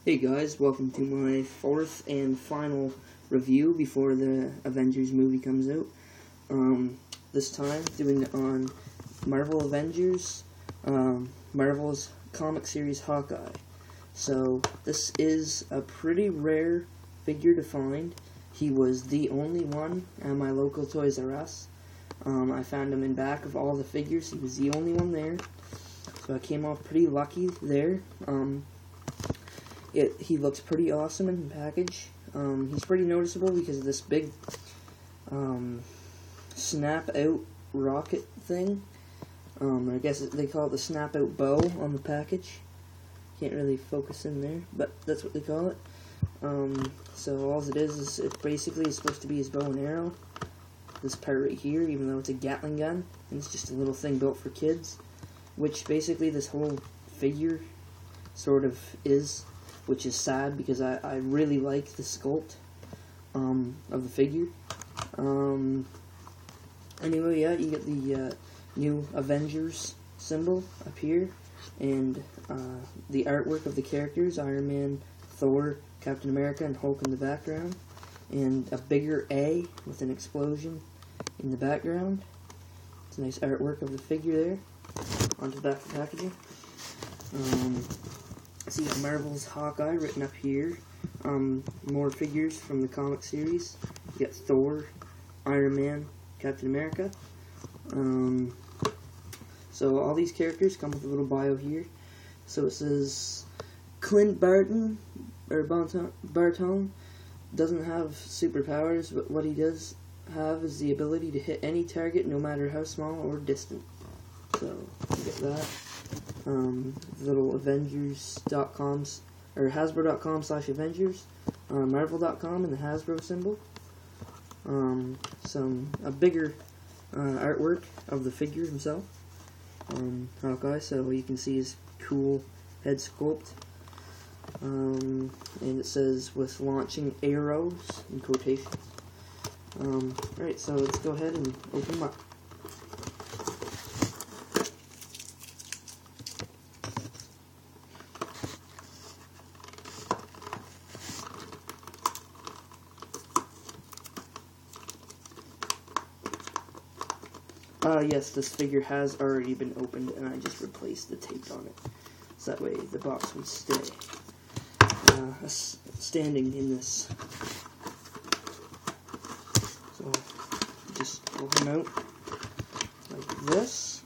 Hey guys, welcome to my fourth and final review before the Avengers movie comes out. This time, doing it on Marvel Avengers, Marvel's comic series Hawkeye. So, this is a pretty rare figure to find. He was the only one at my local Toys R Us. I found him in back of all the figures. He was the only one there. So I came off pretty lucky there. He looks pretty awesome in the package. He's pretty noticeable because of this big snap-out rocket thing. I guess they call it the snap-out bow on the package. Can't really focus in there, but that's what they call it. So all it is it basically is supposed to be his bow and arrow. This part right here, even though it's a Gatling gun, and it's just a little thing built for kids, which basically this whole figure sort of is. Which is sad because I really like the sculpt of the figure. Anyway, yeah, you get the new Avengers symbol up here, and the artwork of the characters, Iron Man, Thor, Captain America, and Hulk in the background, and a bigger A with an explosion in the background. It's a nice artwork of the figure there, onto the back of the packaging. So you got Marvel's Hawkeye written up here. More figures from the comic series. You got Thor, Iron Man, Captain America. So all these characters come with a little bio here. So it says Clint Barton doesn't have superpowers, but what he does have is the ability to hit any target, no matter how small or distant. So you get that. Little Avengers.com or Hasbro.com/Avengers, Marvel.com, and the Hasbro symbol. A bigger artwork of the figure himself, Hawkeye. So you can see his cool head sculpt, and it says with launching arrows in quotations. Right, so let's go ahead and open them up. Yes, this figure has already been opened, and I just replaced the tape on it, so that way the box would stay standing in this. So, just pull him out like this.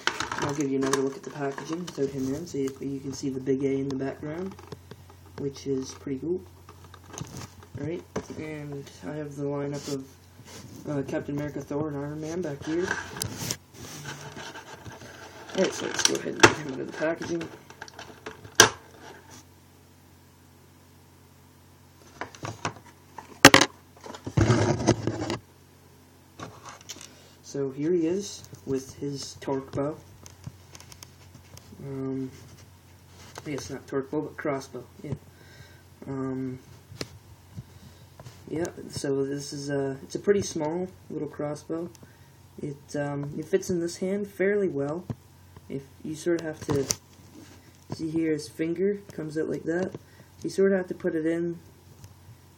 And I'll give you another look at the packaging without him in, so you can see the big A in the background, which is pretty cool. Alright, and I have the lineup of Captain America, Thor, and Iron Man back here. Alright, so let's go ahead and get him into the packaging. So here he is with his torque bow. I guess not torque bow, but crossbow. Yeah. Yeah, so this is it's a pretty small little crossbow. It fits in this hand fairly well. If you sort of have to see here, his finger comes out like that. You sort of have to put it in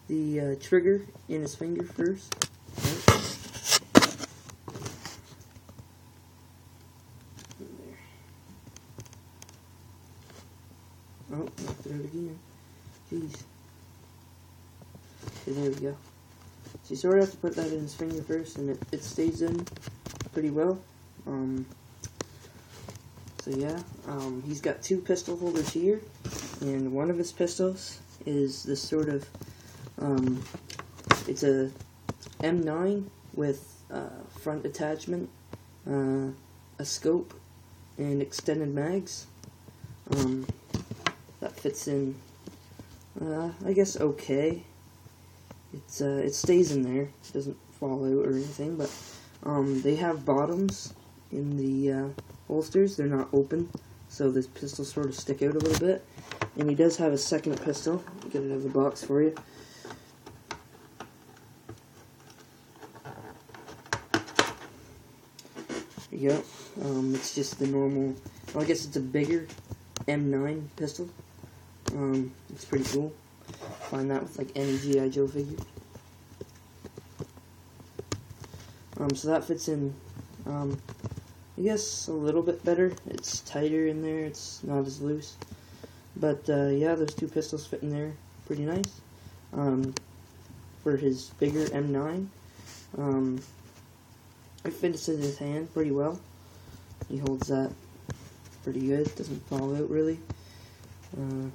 the trigger in his finger first. Right. There. Oh, knocked it out again. Jeez. Okay, there we go. So you sort of have to put that in his finger first, and it stays in pretty well. So yeah, he's got two pistol holders here, and one of his pistols is this sort of, it's a M9 with front attachment, a scope, and extended mags. That fits in, I guess, okay. It stays in there. It doesn't fall out or anything, but they have bottoms in the holsters. They're not open, so this pistol sort of stick out a little bit. And he does have a second pistol. I'll get it out of the box for you. There you go. It's just the normal, well, I guess it's a bigger M9 pistol. It's pretty cool. Find that with like any G.I. Joe figure. So that fits in, I guess a little bit better. It's tighter in there, it's not as loose. But yeah, those two pistols fit in there pretty nice. For his bigger M9, it fits in his hand pretty well. He holds that pretty good, doesn't fall out really. You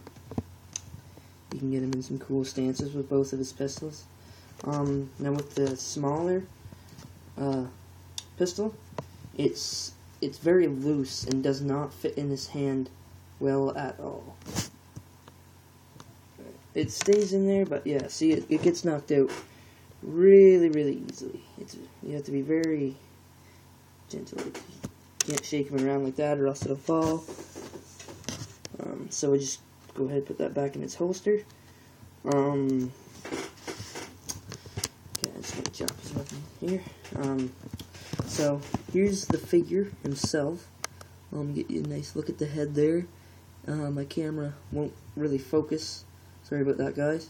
can get him in some cool stances with both of his pistols. Now with the smaller pistol, it's very loose and does not fit in his hand well at all. It stays in there, but yeah, see, it gets knocked out really, really easily. You have to be very gentle. You can't shake him around like that or else it'll fall. So we just go ahead and put that back in its holster. Okay, I'm just going to chop this up in here. So here's the figure himself. Get you a nice look at the head there. My camera won't really focus. Sorry about that, guys.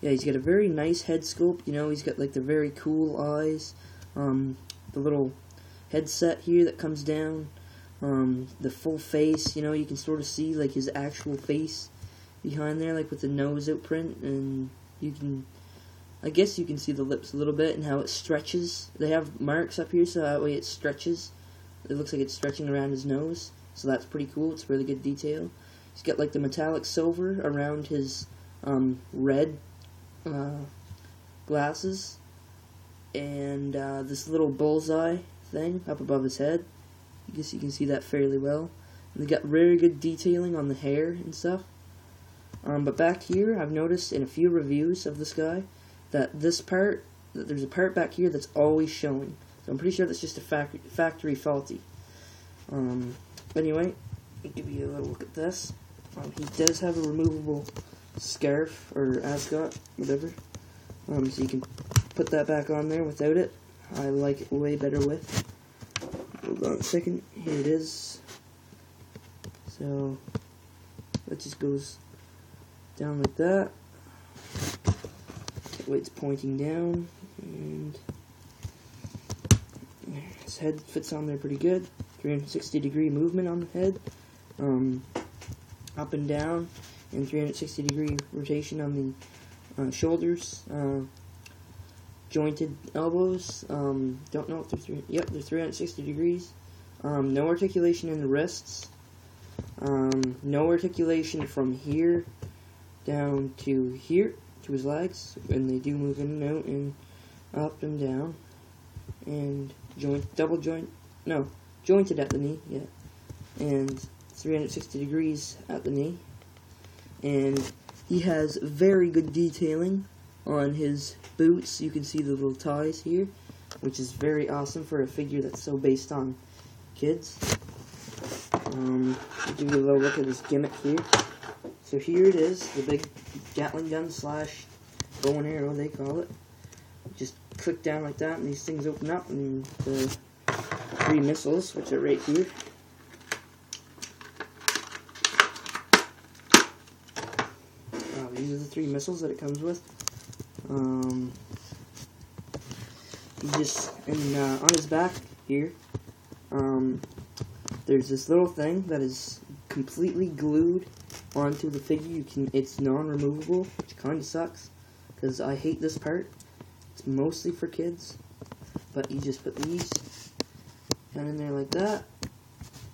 Yeah, he's got a very nice head sculpt. You know, he's got like the very cool eyes. The little headset here that comes down. The full face. You know, you can sort of see like his actual face behind there, like with the nose outprint, and you can, I guess you can see the lips a little bit and how it stretches. They have marks up here, so that way it stretches. It looks like it's stretching around his nose, so that's pretty cool. It's really good detail. He's got like the metallic silver around his red glasses, and this little bullseye thing up above his head. I guess you can see that fairly well. And they got very good detailing on the hair and stuff. But back here, I've noticed in a few reviews of this guy that there's a part back here that's always showing. So I'm pretty sure that's just a factory faulty. Anyway, I'll give you a little look at this. He does have a removable scarf or ascot, whatever. So you can put that back on there without it. I like it way better with. Hold on a second. Here it is. So that just goes down like that. That way it's pointing down, and his head fits on there pretty good. 360-degree movement on the head, up and down, and 360-degree rotation on the shoulders. Jointed elbows. Don't know if they're they're 360 degrees. No articulation in the wrists. No articulation from here down to here, to his legs, and they do move in and out and up and down. And jointed at the knee, yeah. And 360 degrees at the knee. And he has very good detailing on his boots. You can see the little ties here, which is very awesome for a figure that's so based on kids. I'll give you a little look at his gimmick here. So here it is, the big Gatling gun slash bow and arrow, they call it. Just click down like that, and these things open up, and the 3 missiles, which are right here. These are the 3 missiles that it comes with. He just, and on his back here, there's this little thing that is completely glued onto the figure. It's non-removable, which kind of sucks, because I hate this part. It's mostly for kids, but you just put these down in there like that,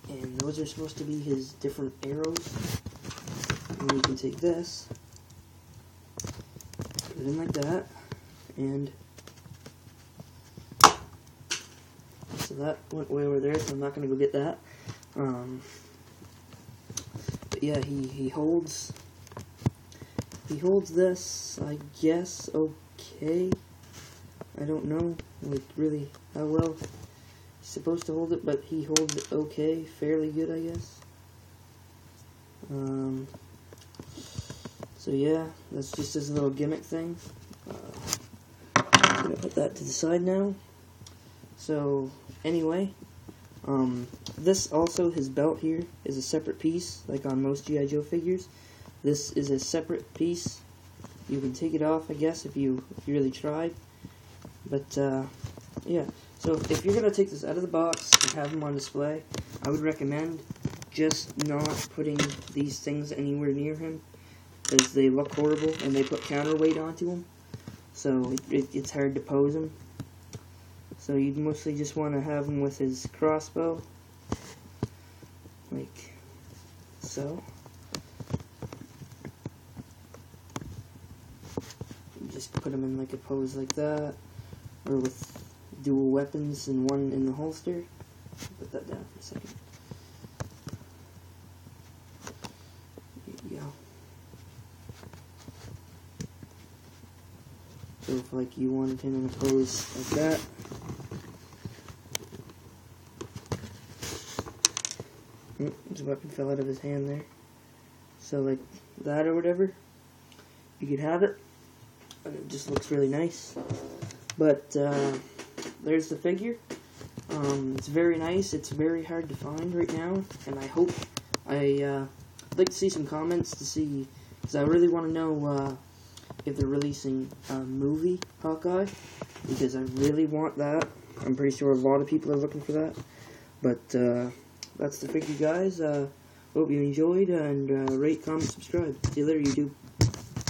and those are supposed to be his different arrows. And you can take this, put it in like that, and so that went way over there, so I'm not going to go get that. But yeah, he holds this, I guess, okay. I don't know, like, really how well he's supposed to hold it, but he holds it okay, fairly good, I guess. So yeah, that's just his little gimmick thing. I'm gonna put that to the side now. So anyway, This also, his belt here, is a separate piece, like on most G.I. Joe figures. This is a separate piece. You can take it off, I guess, if you really tried. But, yeah. So, if you're going to take this out of the box and have them on display, I would recommend just not putting these things anywhere near him, because they look horrible, and they put counterweight onto him. So, it's hard to pose him. So you'd mostly just want to have him with his crossbow, like so. You just put him in like a pose like that, or with dual weapons and one in the holster. Put that down for a second. There you go. So if like you wanted him in a pose like that, his weapon fell out of his hand there. So like that or whatever, you could have it, and it just looks really nice. But there's the figure. It's very nice. It's very hard to find right now, and I hope I'd like to see some comments to see, because I really want to know if they're releasing a movie Hawkeye, because I really want that. I'm pretty sure a lot of people are looking for that. But that's the figure, guys. Hope you enjoyed, and rate, comment, subscribe. See you later, YouTube.